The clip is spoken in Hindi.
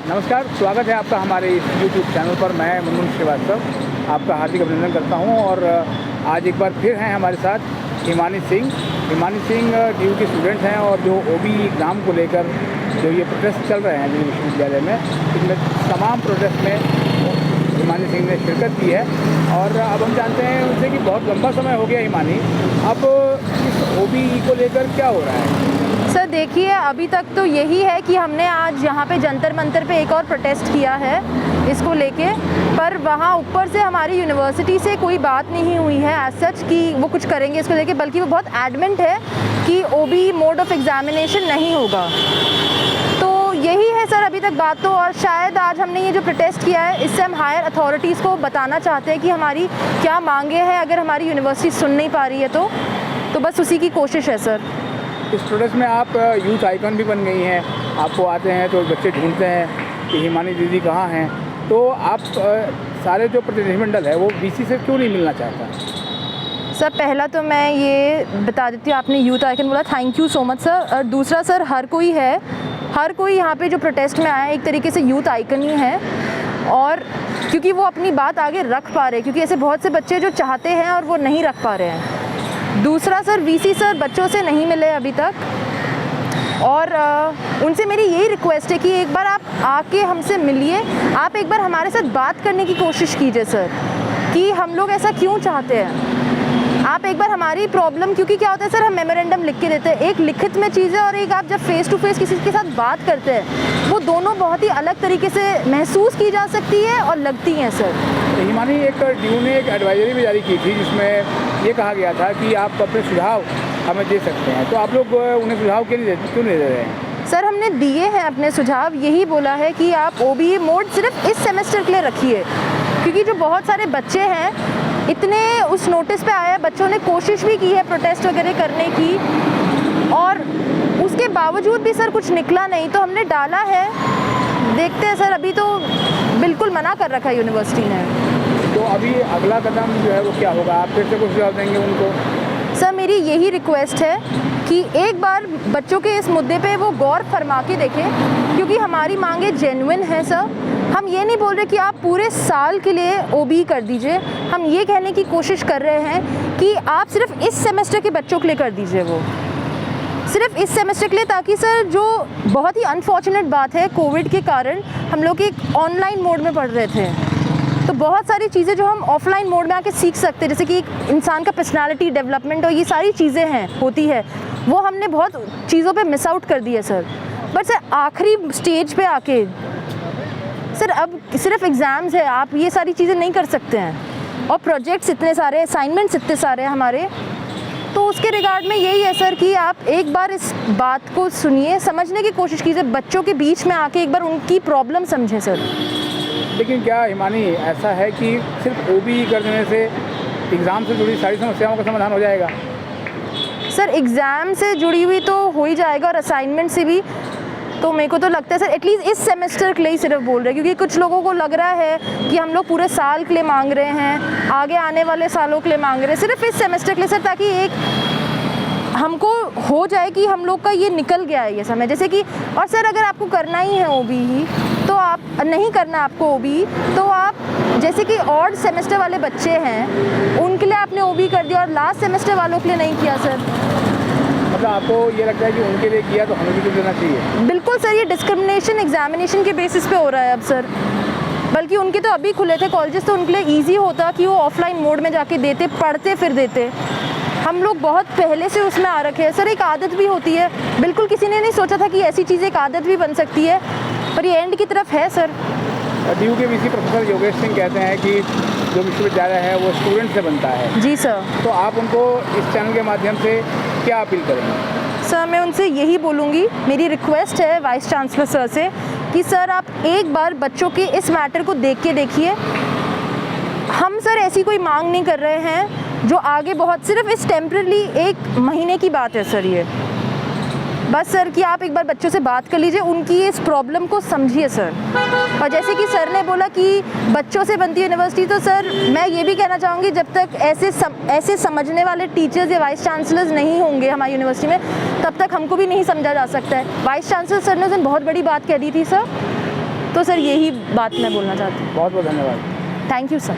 नमस्कार, स्वागत है आपका हमारे इस यूट्यूब चैनल पर। मैं मुनमुन श्रीवास्तव आपका हार्दिक अभिनंदन करता हूं और आज एक बार फिर हैं हमारे साथ हिमानी सिंह। हिमानी सिंह DU के स्टूडेंट हैं और जो OB एग्ज़ाम को लेकर जो ये प्रोटेस्ट चल रहे हैं दिल्ली विश्वविद्यालय में, इनमें तमाम प्रोटेस्ट में हिमानी सिंह ने शिरकत की है। और अब हम जानते हैं उनसे कि बहुत लंबा समय हो गया हिमानी, अब इस OB को लेकर क्या हो रहा है? सर देखिए, अभी तक तो यही है कि हमने आज यहाँ पे जंतर मंतर पे एक और प्रोटेस्ट किया है इसको लेके, पर वहाँ ऊपर से हमारी यूनिवर्सिटी से कोई बात नहीं हुई है एज सच कि वो कुछ करेंगे इसको लेके, बल्कि वो बहुत एडमेंट है कि OB मोड ऑफ एग्जामिनेशन नहीं होगा। तो यही है सर अभी तक बात तो, और शायद आज हमने ये जो प्रोटेस्ट किया है इससे हम हायर अथॉरिटीज़ को बताना चाहते हैं कि हमारी क्या मांगे हैं, अगर हमारी यूनिवर्सिटी सुन नहीं पा रही है तो बस उसी की कोशिश है सर। इस प्रोटेस्ट में आप यूथ आइकन भी बन गई हैं, आपको आते हैं तो बच्चे ढूंढते हैं कि हिमानी दीदी कहाँ हैं, तो आप सारे जो प्रतिनिधिमंडल है वो VC से क्यों नहीं मिलना चाहता? सर पहला तो मैं ये बता देती हूँ, आपने यूथ आइकन बोला, thank you so much sir. और दूसरा सर, हर कोई यहाँ पे जो प्रोटेस्ट में आया एक तरीके से यूथ आइकन ही है, और क्योंकि वो अपनी बात आगे रख पा रहे हैं, क्योंकि ऐसे बहुत से बच्चे जो चाहते हैं और वो नहीं रख पा रहे हैं। दूसरा सर, VC सर बच्चों से नहीं मिले अभी तक, और उनसे मेरी यही रिक्वेस्ट है कि एक बार आप आके हमसे मिलिए, आप एक बार हमारे साथ बात करने की कोशिश कीजिए सर, कि हम लोग ऐसा क्यों चाहते हैं। आप एक बार हमारी प्रॉब्लम, क्योंकि क्या होता है सर, हम मेमोरेंडम लिख के देते हैं, एक लिखित में चीज़ है और एक आप जब फेस टू फेस किसी के साथ बात करते हैं, वो दोनों बहुत ही अलग तरीके से महसूस की जा सकती है और लगती हैं सर। हिमानी, एक DU ने एक एडवाइजरी भी जारी की थी जिसमें ये कहा गया था कि आप अपने सुझाव हमें दे सकते हैं, तो आप लोग उन्हें सुझाव क्यों नहीं दे रहे हैं? सर हमने दिए हैं अपने सुझाव, यही बोला है कि आप OB मोड सिर्फ इस सेमेस्टर के लिए रखिए, क्योंकि जो बहुत सारे बच्चे हैं इतने उस नोटिस पे आए हैं, बच्चों ने कोशिश भी की है प्रोटेस्ट वगैरह करने की, और उसके बावजूद भी सर कुछ निकला नहीं, तो हमने डाला है, देखते हैं सर। अभी तो बिल्कुल मना कर रखा है यूनिवर्सिटी ने। तो अभी अगला कदम जो है वो क्या होगा? आप फिर से कुछ सुझाव देंगे उनको? सर मेरी यही रिक्वेस्ट है कि एक बार बच्चों के इस मुद्दे पे वो गौर फरमा के देखें, क्योंकि हमारी मांगे जेन्युइन है सर। हम ये नहीं बोल रहे कि आप पूरे साल के लिए OB कर दीजिए, हम ये कहने की कोशिश कर रहे हैं कि आप सिर्फ इस सेमेस्टर के बच्चों के लिए कर दीजिए, वो सिर्फ इस सेमेस्टर के लिए, ताकि सर जो बहुत ही अनफॉर्चुनेट बात है, कोविड के कारण हम लोग एक ऑनलाइन मोड में पढ़ रहे थे, तो बहुत सारी चीज़ें जो हम ऑफलाइन मोड में आके सीख सकते हैं, जैसे कि एक इंसान का पर्सनालिटी डेवलपमेंट और ये सारी चीज़ें हैं होती है, वो हमने बहुत चीज़ों पे मिस आउट कर दी है सर। बट सर आखिरी स्टेज पे आके सर अब सिर्फ एग्ज़ाम्स है, आप ये सारी चीज़ें नहीं कर सकते हैं, और प्रोजेक्ट्स इतने सारे, असाइनमेंट्स इतने सारे हैं हमारे, तो उसके रिगार्ड में यही है सर कि आप एक बार इस बात को सुनिए, समझने की कोशिश कीजिए, बच्चों के बीच में आके एक बार उनकी प्रॉब्लम समझें सर। लेकिन क्या हिमानी ऐसा है कि सिर्फ OB कर देने से एग्ज़ाम से जुड़ी सारी समस्याओं का समाधान हो जाएगा? सर एग्ज़ाम से जुड़ी हुई तो हो ही जाएगा, और असाइनमेंट से भी, तो मेरे को तो लगता है सर एटलीस्ट इस सेमेस्टर के लिए ही सिर्फ बोल रहे हैं, क्योंकि कुछ लोगों को लग रहा है कि हम लोग पूरे साल के लिए मांग रहे हैं, आगे आने वाले सालों के लिए मांग रहे हैं, सिर्फ इस सेमेस्टर के लिए सर, ताकि एक हमको हो जाए कि हम लोग का ये निकल गया है ये समय, जैसे कि। और सर अगर आपको करना ही है OB ही, तो आप नहीं करना आपको OB, तो आप जैसे कि ऑड सेमेस्टर वाले बच्चे हैं उनके लिए आपने OB कर दिया और लास्ट सेमेस्टर वालों के लिए नहीं किया सर। मतलब आपको ये लगता है कि उनके लिए किया तो हमें भी तो देना चाहिए? बिल्कुल सर, ये डिस्क्रिमिनेशन एग्जामिनेशन के बेसिस पे हो रहा है अब सर, बल्कि उनके तो अभी खुले थे कॉलेजेस, तो उनके लिए ईजी होता कि वो ऑफलाइन मोड में जाके देते, पढ़ते फिर देते। हम लोग बहुत पहले से उसमें आ रखे हैं सर, एक आदत भी होती है, बिल्कुल किसी ने नहीं सोचा था कि ऐसी चीज़ एक आदत भी बन सकती है, पर ये एंड की तरफ है सर। DU के VC प्रोफेसर योगेश सिंह कहते हैं कि जो विश्वविद्यालय है वो स्टूडेंट से बनता है। जी सर। तो आप उनको इस चैनल के माध्यम से क्या अपील करेंगे? सर मैं उनसे यही बोलूँगी, मेरी रिक्वेस्ट है वाइस चांसलर सर से कि सर आप एक बार बच्चों के इस मैटर को देख के देखिए। हम सर ऐसी कोई मांग नहीं कर रहे हैं जो आगे बहुत, सिर्फ इस टेम्पररी 1 महीने की बात है सर ये, बस सर कि आप एक बार बच्चों से बात कर लीजिए, उनकी इस प्रॉब्लम को समझिए सर। और जैसे कि सर ने बोला कि बच्चों से बनती है यूनिवर्सिटी, तो सर मैं ये भी कहना चाहूँगी जब तक ऐसे समझने वाले टीचर्स या वाइस चांसलर्स नहीं होंगे हमारी यूनिवर्सिटी में, तब तक हमको भी नहीं समझा जा सकता है। वाइस चांसलर सर ने उस दिन बहुत बड़ी बात कह दी थी सर तो सर यही बात मैं बोलना चाहती हूँ। बहुत बहुत धन्यवाद। Thank you sir.